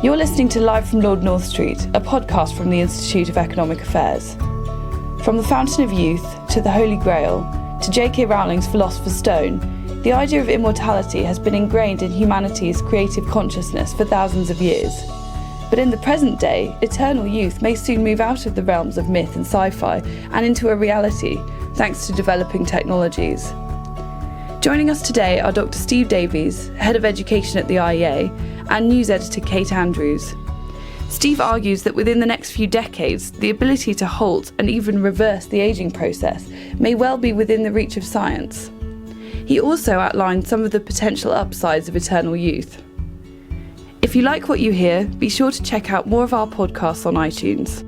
You're listening to Live from Lord North Street, a podcast from the Institute of Economic Affairs. From the Fountain of Youth to the Holy Grail to J.K. Rowling's Philosopher's Stone, the idea of immortality has been ingrained in humanity's creative consciousness for thousands of years. But in the present day, eternal youth may soon move out of the realms of myth and sci-fi and into a reality, thanks to developing technologies. Joining us today are Dr Steve Davies, Head of Education at the IEA, and news editor Kate Andrews. Steve argues that within the next few decades, the ability to halt and even reverse the ageing process may well be within the reach of science. He also outlined some of the potential upsides of eternal youth. If you like what you hear, be sure to check out more of our podcasts on iTunes.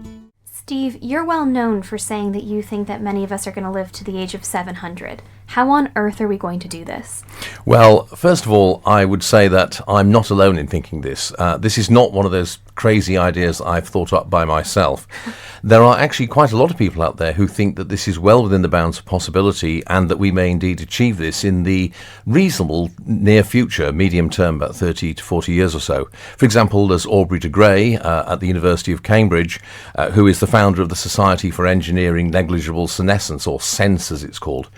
Steve, you're well known for saying that you think that many of us are going to live to the age of 700. How on earth are we going to do this? Well, first of all, I would say that I'm not alone in thinking this. This is not one of those crazy ideas I've thought up by myself. There are actually quite a lot of people out there who think that this is well within the bounds of possibility and that we may indeed achieve this in the reasonable near future, medium term, about 30 to 40 years or so. For example, there's Aubrey de Grey at the University of Cambridge, who is the founder of the Society for Engineering Negligible Senescence, or SENS as it's called.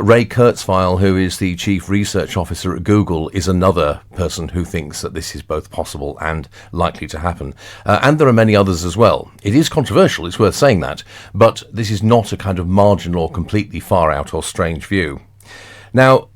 Ray Kurzweil, who is the Chief Research Officer at Google, is another person who thinks that this is both possible and likely to happen. And there are many others as well. It is controversial, it's worth saying that, but this is not a kind of marginal or completely far out or strange view. Now,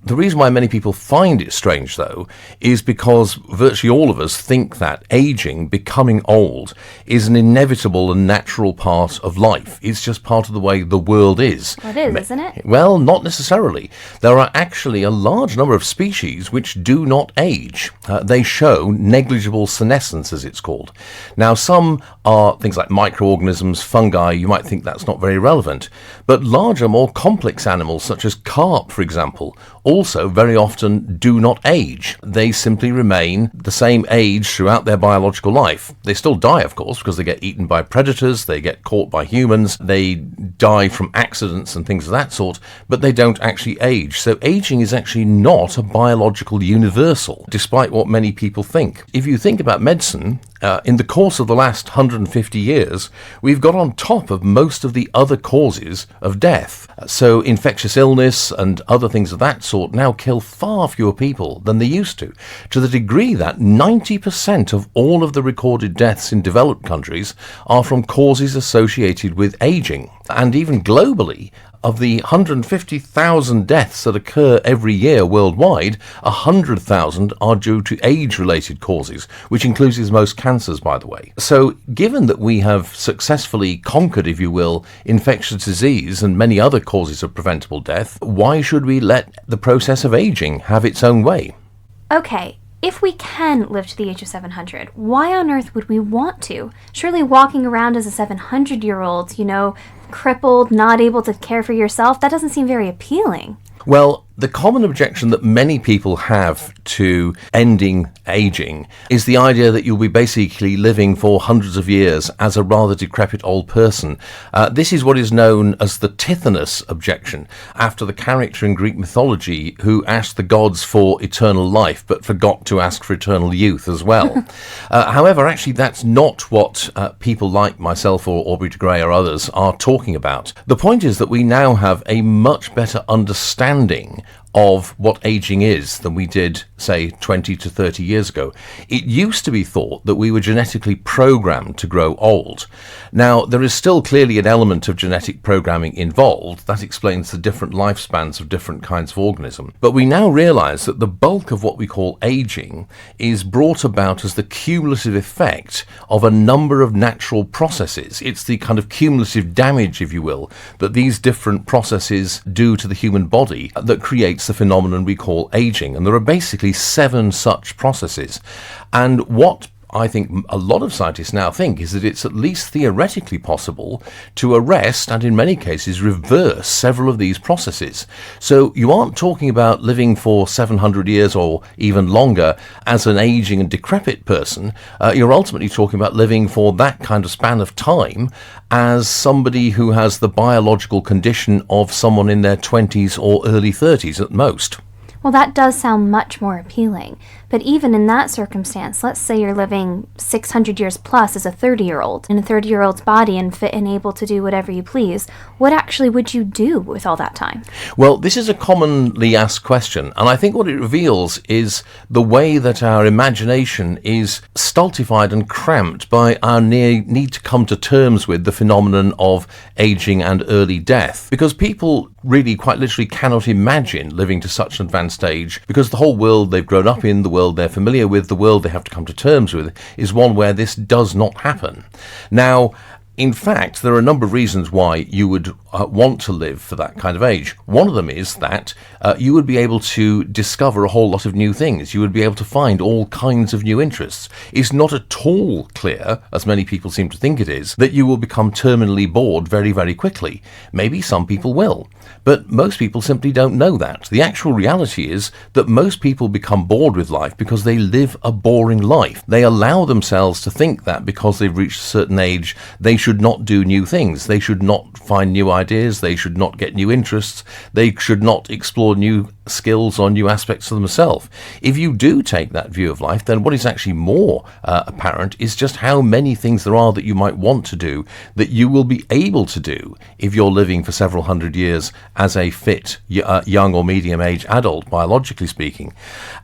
the reason why many people find it strange, though, is because virtually all of us think that aging, becoming old, is an inevitable and natural part of life. It's just part of the way the world is. Well, it is, isn't it? Well, not necessarily. There are actually a large number of species which do not age. They show negligible senescence, as it's called. Now, some are things like microorganisms, fungi. You might think that's not very relevant. But larger, more complex animals, such as carp, for example, also very often do not age. They simply remain the same age throughout their biological life. They still die, of course, because they get eaten by predators, they get caught by humans, they die from accidents and things of that sort, but they don't actually age. So aging is actually not a biological universal, despite what many people think. If you think about medicine, in the course of the last 150 years, we've got on top of most of the other causes of death. So infectious illness and other things of that sort now kill far fewer people than they used to the degree that 90% of all of the recorded deaths in developed countries are from causes associated with aging. And even globally, of the 150,000 deaths that occur every year worldwide, 100,000 are due to age-related causes, which includes most cancers, by the way. So, given that we have successfully conquered, if you will, infectious disease and many other causes of preventable death, why should we let the process of aging have its own way? Okay, if we can live to the age of 700, why on earth would we want to? Surely walking around as a 700-year-old, crippled, not able to care for yourself, that doesn't seem very appealing. Well, the common objection that many people have to ending aging is the idea that you'll be basically living for hundreds of years as a rather decrepit old person. This is what is known as the tetanus objection, after the character in Greek mythology who asked the gods for eternal life but forgot to ask for eternal youth as well. However, actually that's not what people like myself or Aubrey de Grey or others are talking about. The point is that we now have a much better understanding of what aging is than we did, say, 20 to 30 years ago. It used to be thought that we were genetically programmed to grow old. Now, there is still clearly an element of genetic programming involved. That explains the different lifespans of different kinds of organism. But we now realize that the bulk of what we call aging is brought about as the cumulative effect of a number of natural processes. It's the kind of cumulative damage, if you will, that these different processes do to the human body that creates the phenomenon we call aging. And there are basically 7 such processes. And what I think a lot of scientists now think is that it's at least theoretically possible to arrest and in many cases reverse several of these processes. So you aren't talking about living for 700 years or even longer as an aging and decrepit person. You're ultimately talking about living for that kind of span of time as somebody who has the biological condition of someone in their 20s or early 30s at most. Well, that does sound much more appealing. But even in that circumstance, let's say you're living 600 years plus as a 30-year-old, in a 30-year-old's body and fit and able to do whatever you please, what actually would you do with all that time? Well, this is a commonly asked question, and I think what it reveals is the way that our imagination is stultified and cramped by our need to come to terms with the phenomenon of aging and early death. Because people really quite literally cannot imagine living to such an advanced age, because the whole world they've grown up in, the world they're familiar with, the world they have to come to terms with, is one where this does not happen. Now, in fact, there are a number of reasons why you would want to live for that kind of age. One of them is that you would be able to discover a whole lot of new things. You would be able to find all kinds of new interests. It's not at all clear, as many people seem to think it is, that you will become terminally bored very, very quickly. Maybe some people will, but most people simply don't know that. The actual reality is that most people become bored with life because they live a boring life. They allow themselves to think that because they've reached a certain age, they should not do new things. They should not find new ideas. They should not get new interests. They should not explore new skills or new aspects of themselves. If you do take that view of life, then what is actually more apparent is just how many things there are that you might want to do that you will be able to do if you're living for several hundred years as a fit young or medium age adult, biologically speaking.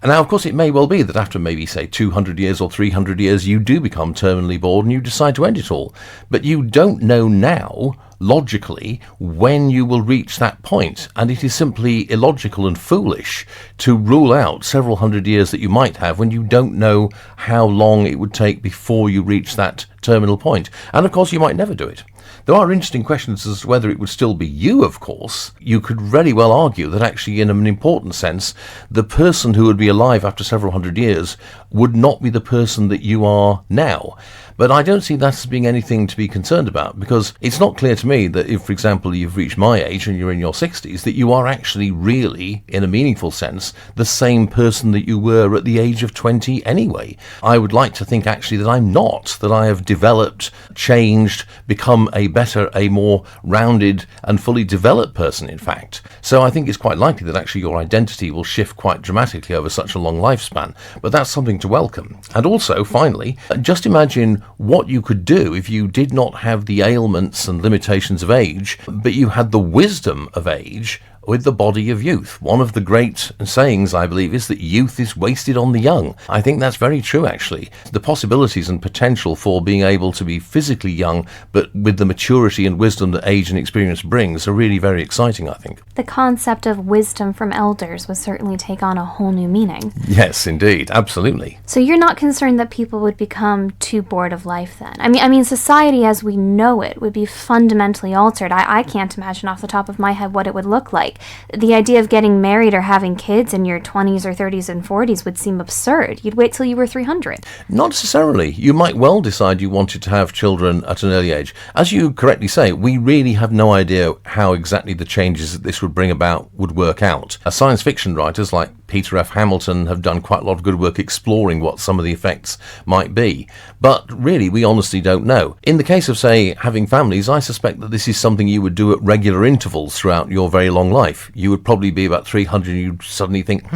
And now, of course, it may well be that after maybe, say, 200 years or 300 years, you do become terminally bored and you decide to end it all. But you don't know now, logically, when you will reach that point, and it is simply illogical and foolish to rule out several hundred years that you might have when you don't know how long it would take before you reach that terminal point. And of course, you might never do it. There are interesting questions as to whether it would still be you, of course. You could very well argue that actually, in an important sense, the person who would be alive after several hundred years would not be the person that you are now. But I don't see that as being anything to be concerned about, because it's not clear to me that if, for example, you've reached my age and you're in your 60s, that you are actually really, in a meaningful sense, the same person that you were at the age of 20 anyway. I would like to think actually that I'm not, that I have developed, changed, become a better, a more rounded and fully developed person, in fact. So I think it's quite likely that actually your identity will shift quite dramatically over such a long lifespan. But that's something to welcome. And also, finally, just imagine what you could do if you did not have the ailments and limitations of age, but you had the wisdom of age with the body of youth. One of the great sayings, I believe, is that youth is wasted on the young. I think that's very true, actually. The possibilities and potential for being able to be physically young, but with the maturity and wisdom that age and experience brings, are really very exciting, I think. The concept of wisdom from elders would certainly take on a whole new meaning. Yes, indeed. Absolutely. So you're not concerned that people would become too bored of life then? I mean, society as we know it would be fundamentally altered. I can't imagine off the top of my head what it would look like. The idea of getting married or having kids in your 20s or 30s and 40s would seem absurd. You'd wait till you were 300. Not necessarily. You might well decide you wanted to have children at an early age. As you correctly say, we really have no idea how exactly the changes that this would bring about would work out. Science fiction writers like Peter F. Hamilton have done quite a lot of good work exploring what some of the effects might be. But really, we honestly don't know. In the case of, say, having families, I suspect that this is something you would do at regular intervals throughout your very long life. You would probably be about 300 and you'd suddenly think,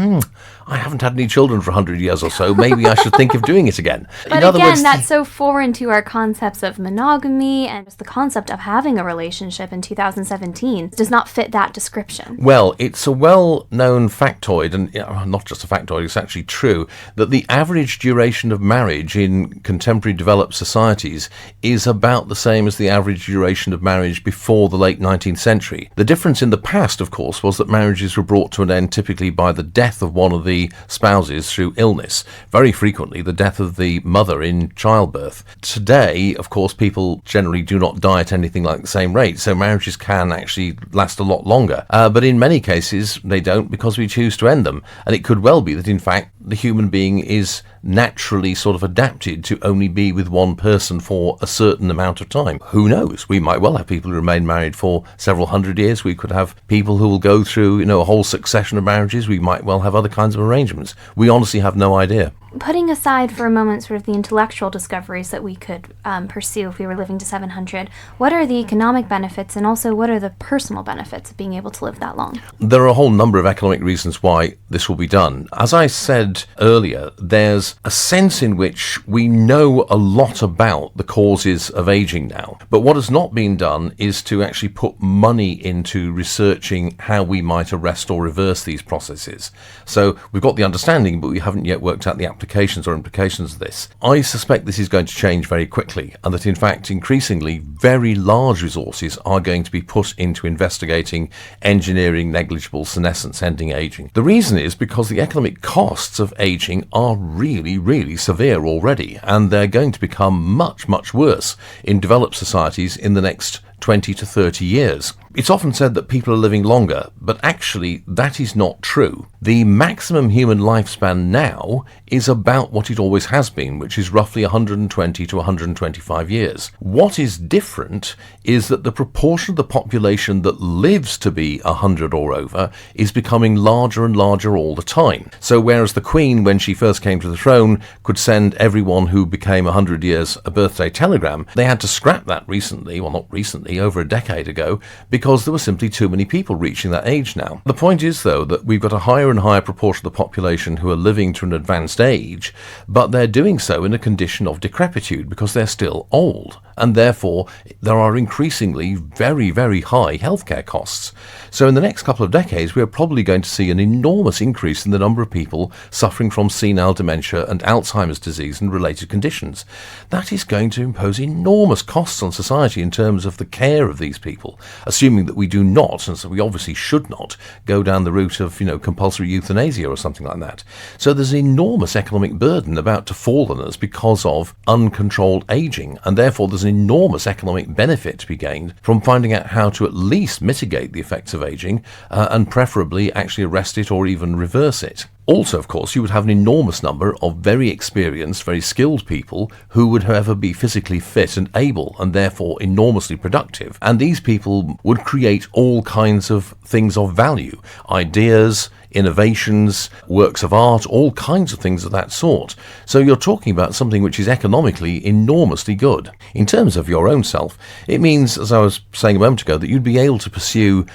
I haven't had any children for 100 years or so. Maybe I should think of doing it again. But in other words, that's so foreign to our concepts of monogamy, and just the concept of having a relationship in 2017 does not fit that description. Well, it's a well-known factoid, and not just a factoid, it's actually true, that the average duration of marriage in contemporary developed societies is about the same as the average duration of marriage before the late 19th century. The difference in the past, of course, was that marriages were brought to an end typically by the death of one of the spouses through illness, very frequently the death of the mother in childbirth. Today, of course, people generally do not die at anything like the same rate, so marriages can actually last a lot longer. But in many cases, they don't, because we choose to end them. And it could well be that, in fact, the human being is naturally sort of adapted to only be with one person for a certain amount of time. Who knows? We might well have people who remain married for several hundred years. We could have people who will go through, a whole succession of marriages. We might well have other kinds of arrangements. We honestly have no idea. Putting aside for a moment sort of the intellectual discoveries that we could pursue if we were living to 700, what are the economic benefits, and also what are the personal benefits of being able to live that long? There are a whole number of economic reasons why this will be done. As I said said earlier, there's a sense in which we know a lot about the causes of aging now. But what has not been done is to actually put money into researching how we might arrest or reverse these processes. So we've got the understanding, but we haven't yet worked out the applications or implications of this. I suspect this is going to change very quickly, and that in fact increasingly very large resources are going to be put into investigating engineering negligible senescence, ending aging. The reason is because the economic costs of aging are really, really severe already, and they're going to become much, much worse in developed societies in the next 20 to 30 years. It's often said that people are living longer, but actually that is not true. The maximum human lifespan now is about what it always has been, which is roughly 120 to 125 years. What is different is that the proportion of the population that lives to be 100 or over is becoming larger and larger all the time. So whereas the Queen, when she first came to the throne, could send everyone who became 100 years a birthday telegram, they had to scrap that recently, well not recently, over a decade ago, because there were simply too many people reaching that age now. The point is, though, that we've got a higher and higher proportion of the population who are living to an advanced age, but they're doing so in a condition of decrepitude because they're still old, and therefore there are increasingly very, very high healthcare costs. So in the next couple of decades, we're probably going to see an enormous increase in the number of people suffering from senile dementia and Alzheimer's disease and related conditions. That is going to impose enormous costs on society in terms of the care of these people, assuming that we do not, and so we obviously should not, go down the route of, compulsory euthanasia or something like that. So there's an enormous economic burden about to fall on us because of uncontrolled aging, and therefore there's an enormous economic benefit to be gained from finding out how to at least mitigate the effects of aging, and preferably actually arrest it or even reverse it. Also, of course, you would have an enormous number of very experienced, very skilled people who would, however, be physically fit and able, and therefore enormously productive. And these people would create all kinds of things of value, ideas, innovations, works of art, all kinds of things of that sort. So you're talking about something which is economically enormously good. In terms of your own self, it means, as I was saying a moment ago, that you'd be able to pursue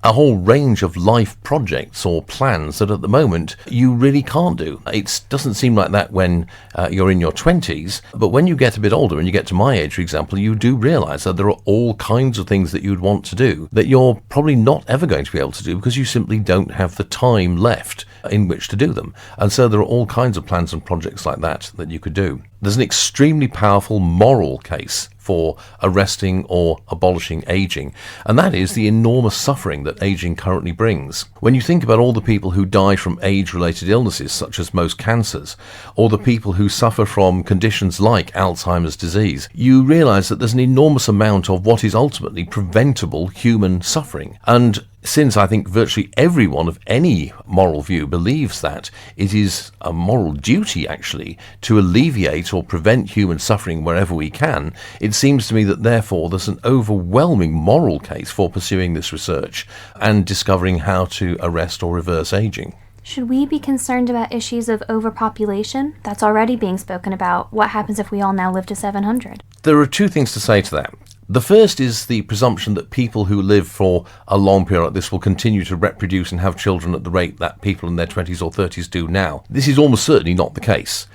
a whole range of life projects or plans that at the moment you really can't do. It doesn't seem like that when you're in your 20s, but when you get a bit older and you get to my age, for example, you do realise that there are all kinds of things that you'd want to do that you're probably not ever going to be able to do because you simply don't have the time left in which to do them. And so there are all kinds of plans and projects like that you could do. There's an extremely powerful moral case for arresting or abolishing aging, and that is the enormous suffering that aging currently brings. When you think about all the people who die from age-related illnesses such as most cancers, or the people who suffer from conditions like Alzheimer's disease, you realise that there's an enormous amount of what is ultimately preventable human suffering. And since I think virtually everyone of any moral view believes that it is a moral duty actually to alleviate or prevent human suffering wherever we can, it seems to me that therefore there's an overwhelming moral case for pursuing this research and discovering how to arrest or reverse aging. Should we be concerned about issues of overpopulation? That's already being spoken about. What happens if we all now live to 700? There are two things to say to that. The first is the presumption that people who live for a long period like this will continue to reproduce and have children at the rate that people in their 20s or 30s do now. This is almost certainly not the case.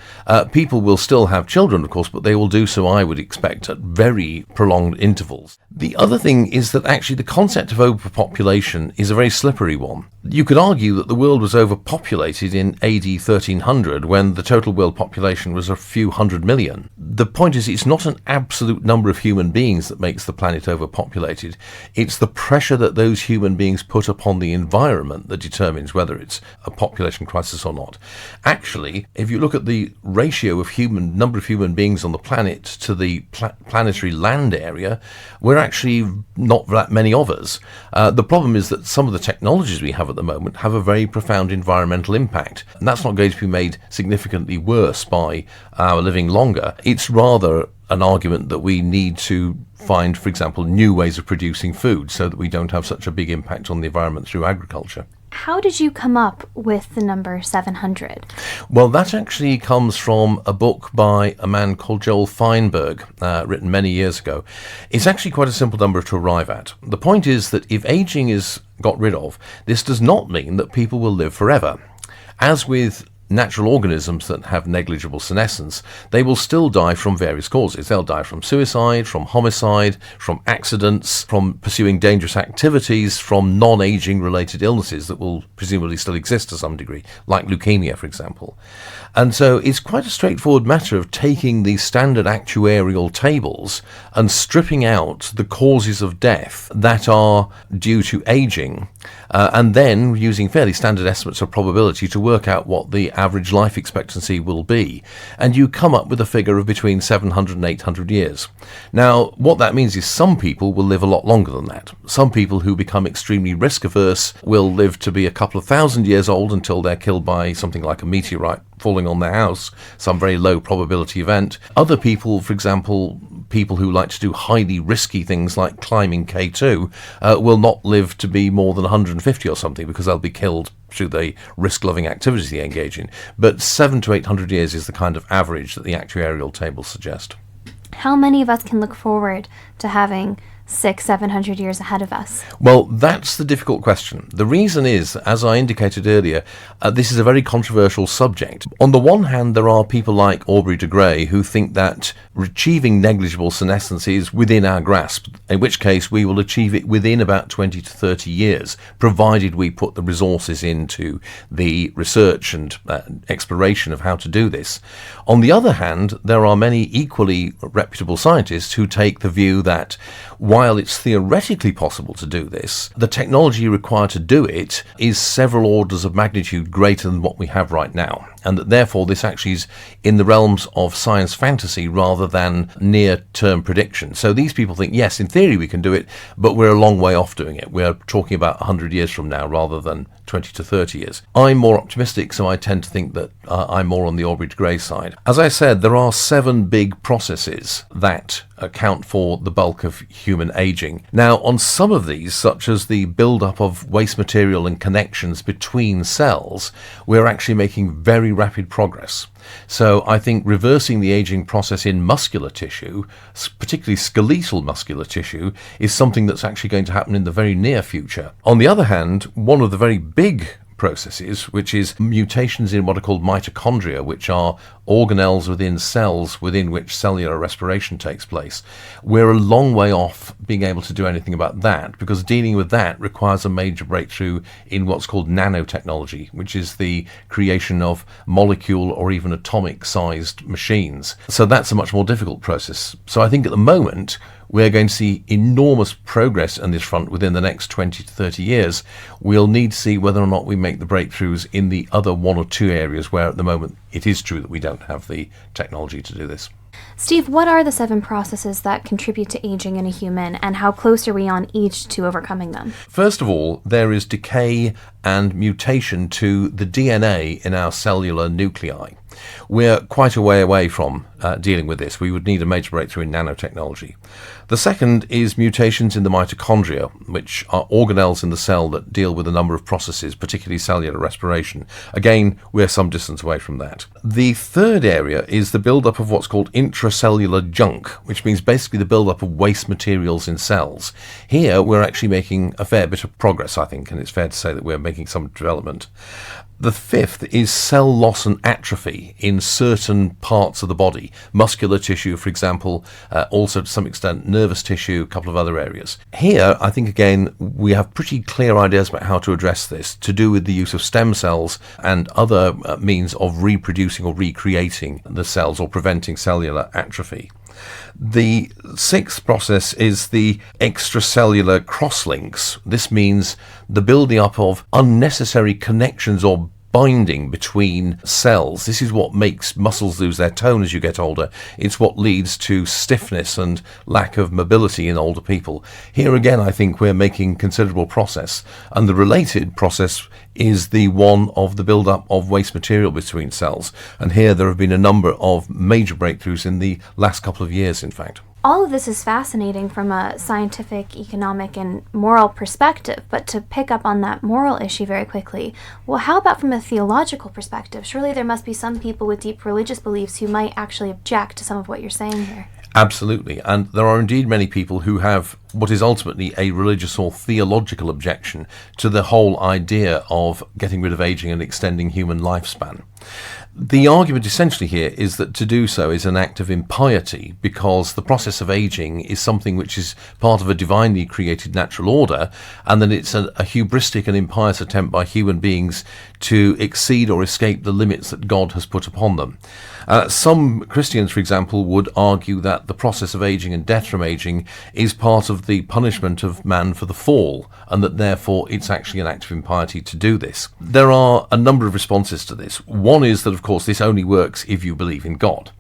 People will still have children, of course, but they will do so, I would expect, at very prolonged intervals. The other thing is that actually the concept of overpopulation is a very slippery one. You could argue that the world was overpopulated in AD 1300 when the total world population was a few 100 million. The point is it's not an absolute number of human beings that makes the planet overpopulated. It's the pressure that those human beings put upon the environment that determines whether it's a population crisis or not. Actually, if you look at the ratio of number of human beings on the planet to the planetary land area, we're actually not that many of us. The problem is that some of the technologies we have at the moment have a very profound environmental impact, and that's not going to be made significantly worse by our living longer. It's rather an argument that we need to find, for example, new ways of producing food so that we don't have such a big impact on the environment through agriculture. How did you come up with the number 700? Well, that actually comes from a book by a man called Joel Feinberg, written many years ago. It's actually quite a simple number to arrive at. The point is that if aging is got rid of, this does not mean that people will live forever. As with natural organisms that have negligible senescence, they will still die from various causes. They'll die from suicide, from homicide, from accidents, from pursuing dangerous activities, from non-aging related illnesses that will presumably still exist to some degree, like leukemia, for example. And so it's quite a straightforward matter of taking these standard actuarial tables and stripping out the causes of death that are due to aging, and then using fairly standard estimates of probability to work out what the average life expectancy will be. And you come up with a figure of between 700 and 800 years. Now, what that means is some people will live a lot longer than that. Some people who become extremely risk averse will live to be a couple of thousand years old until they're killed by something like a meteorite falling on their house, some very low probability event. Other people, for example, people who like to do highly risky things like climbing K2, will not live to be more than 150 or something because they'll be killed through the risk-loving activities they engage in. But 700 to 800 years is the kind of average that the actuarial tables suggest. How many of us can look forward to having 600-700 years ahead of us? Well, that's the difficult question. The reason is, as I indicated earlier, this is a very controversial subject. On the one hand, there are people like Aubrey de Grey who think that achieving negligible senescence is within our grasp, in which case we will achieve it within about 20 to 30 years, provided we put the resources into the research and exploration of how to do this. On the other hand, there are many equally reputable scientists who take the view that while it's theoretically possible to do this, the technology required to do it is several orders of magnitude greater than what we have right now, and that therefore this actually is in the realms of science fantasy rather than near-term prediction. So these people think, yes, in theory we can do it, but we're a long way off doing it. We're talking about 100 years from now rather than 20 to 30 years. I'm more optimistic, so I tend to think that I'm more on the Aubrey de Grey side. As I said, there are 7 big processes that account for the bulk of human aging. Now, on some of these, such as the build-up of waste material and connections between cells, we're actually making very rapid progress. So I think reversing the aging process in muscular tissue, particularly skeletal muscular tissue, is something that's actually going to happen in the very near future. On the other hand, one of the very big processes, which is mutations in what are called mitochondria, which are organelles within cells within which cellular respiration takes place. We're a long way off being able to do anything about that, because dealing with that requires a major breakthrough in what's called nanotechnology, which is the creation of molecule or even atomic-sized machines. So that's a much more difficult process. So I think at the moment, we're going to see enormous progress on this front within the next 20 to 30 years. We'll need to see whether or not we make the breakthroughs in the other 1 or 2 areas where at the moment it is true that we don't have the technology to do this. Steve, what are the 7 processes that contribute to aging in a human, and how close are we on each to overcoming them? First of all, there is decay and mutation to the DNA in our cellular nuclei. We're quite a way away from dealing with this. We would need a major breakthrough in nanotechnology. The second is mutations in the mitochondria, which are organelles in the cell that deal with a number of processes, particularly cellular respiration. Again, we're some distance away from that. The third area is the buildup of what's called intracellular junk, which means basically the buildup of waste materials in cells. Here, we're actually making a fair bit of progress, I think, and it's fair to say that we're making some development. The fifth is cell loss and atrophy in certain parts of the body. Muscular tissue, for example, also to some extent nervous tissue, a couple of other areas. Here, I think, again, we have pretty clear ideas about how to address this, to do with the use of stem cells and other means of reproducing or recreating the cells or preventing cellular atrophy. The sixth process is the extracellular crosslinks. This means the building up of unnecessary connections or binding between cells. This is what makes muscles lose their tone as you get older. It's what leads to stiffness and lack of mobility in older people. Here again, I think we're making considerable progress, and the related process is the one of the build-up of waste material between cells. And here there have been a number of major breakthroughs in the last couple of years, in fact. All of this is fascinating from a scientific, economic, and moral perspective, but to pick up on that moral issue very quickly, well, how about from a theological perspective? Surely there must be some people with deep religious beliefs who might actually object to some of what you're saying here. Absolutely. And there are indeed many people who have what is ultimately a religious or theological objection to the whole idea of getting rid of aging and extending human lifespan. The argument essentially here is that to do so is an act of impiety, because the process of aging is something which is part of a divinely created natural order, and then it's a hubristic and impious attempt by human beings to exceed or escape the limits that God has put upon them. Some Christians, for example, would argue that the process of aging and death from aging is part of the punishment of man for the fall, and that therefore it's actually an act of impiety to do this. There are a number of responses to this. One is that, of course, this only works if you believe in God.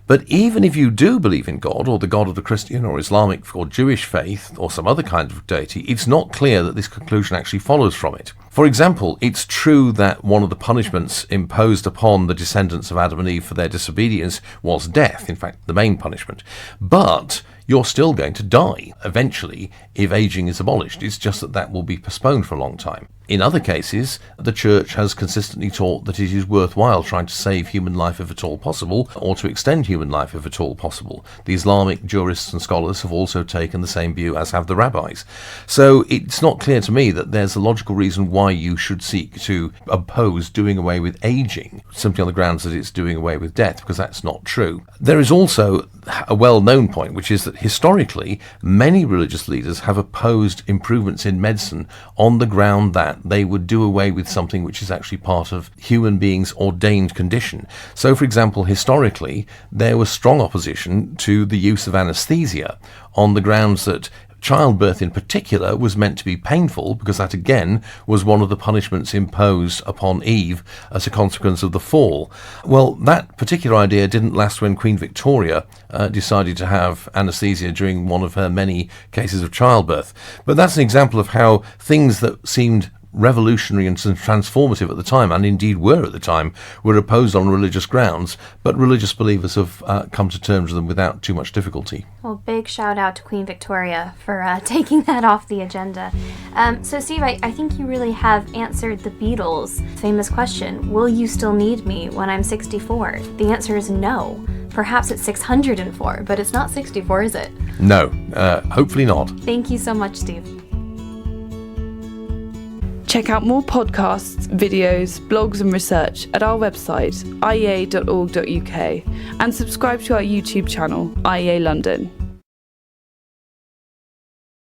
But even if you do believe in God, or the God of the Christian or Islamic or Jewish faith, or some other kind of deity, it's not clear that this conclusion actually follows from it. For example, it's true that one of the punishments imposed upon the descendants of Adam and Eve for their disobedience was death, in fact, the main punishment. But you're still going to die eventually if aging is abolished. It's just that will be postponed for a long time. In other cases, the Church has consistently taught that it is worthwhile trying to save human life if at all possible, or to extend human life if at all possible. The Islamic jurists and scholars have also taken the same view, as have the rabbis. So it's not clear to me that there's a logical reason why you should seek to oppose doing away with aging, simply on the grounds that it's doing away with death, because that's not true. There is also a well-known point, which is that historically, many religious leaders have opposed improvements in medicine on the ground that they would do away with something which is actually part of human beings' ordained condition. So, for example, historically, there was strong opposition to the use of anesthesia on the grounds that childbirth in particular was meant to be painful, because that again was one of the punishments imposed upon Eve as a consequence of the fall. Well, that particular idea didn't last when Queen Victoria decided to have anesthesia during one of her many cases of childbirth. But that's an example of how things that seemed revolutionary and transformative at the time, and indeed were at the time, were opposed on religious grounds, but religious believers have come to terms with them without too much difficulty. Well, big shout out to Queen Victoria for taking that off the agenda. So Steve, I think you really have answered the Beatles' famous question, will you still need me when I'm 64? The answer is no. Perhaps it's 604, but it's not 64, is it? No, hopefully not. Thank you so much, Steve. Check out more podcasts, videos, blogs and research at our website, iea.org.uk, and subscribe to our YouTube channel, IEA London.